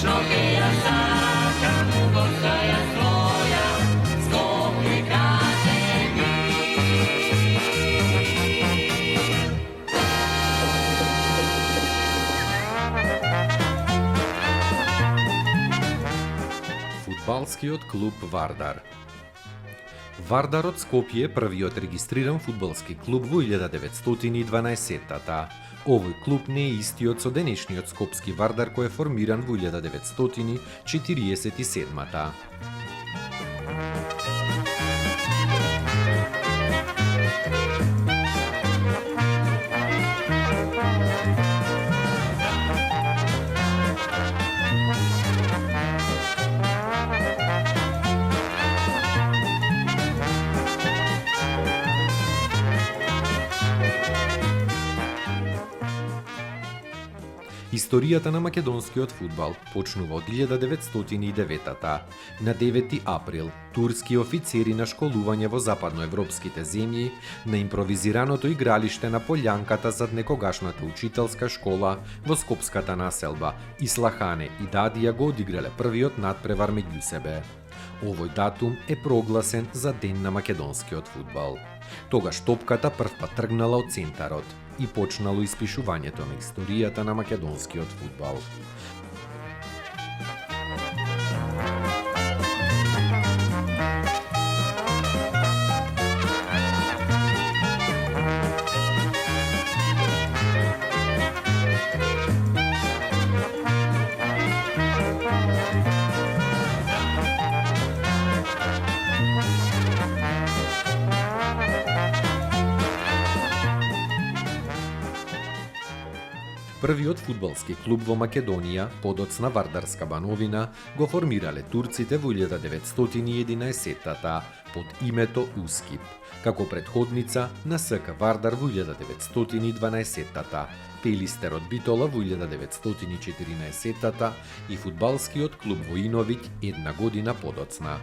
Večno keja saka, postaja svoja, Skopje kaže mi. Фудбалскиот клуб Вардар. Вардар од Скопје е првиот регистриран фудбалски клуб во 1912-та. Овој клуб не е истиот со денешниот скопски Вардар кој е формиран во 1947-та. Историјата на македонскиот фудбал почнува од 1909-та. На 9 април, турски офицери на школување во западноевропските земји на импровизираното игралиште на Полјанката зад некогашната учителска школа во скопската населба Ислахане и Дадија го одиграле првиот надпревар меѓу себе. Овој датум е прогласен за Ден на македонскиот фудбал. Тогаш топката првпат тргнала од центарот и почнало испишувањето на историјата на македонскиот фудбал. Првиот фудбалски клуб во Македонија, подоцна Вардарска Бановина, го формирале турците во 1911-та под името Ускип, како предходница на СК Вардар во 1912-та, Пелистерот Битола во 1914-та и фудбалскиот клуб Воиновиќ една година подоцна.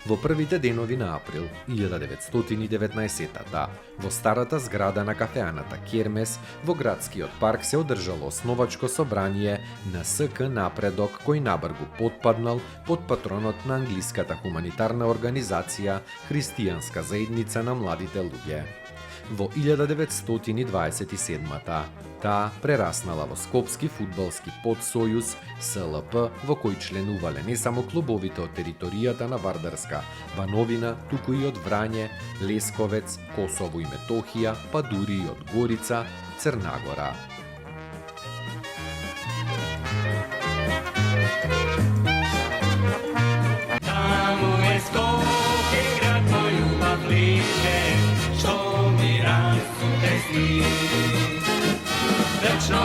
Во првите денови на април 1919-та, во старата зграда на кафеаната Кермес, во градскиот парк се одржало основачко собрание на СК Напредок кој набргу потпаднал под патронот на англиската хуманитарна организација Христијанска заедница на младите луѓе. Во 1927-та, таа прераснала во Скопски фудбалски подсојуз СЛП, во кој членувале не само клубовите од територијата на Вардарска Бановина, туку и од Врање, Лесковец, Косово и Метохија, па дури и од Горица, Црнагора. Таму е Скопје, град мој љубав лише, што ми расу тесни. Večno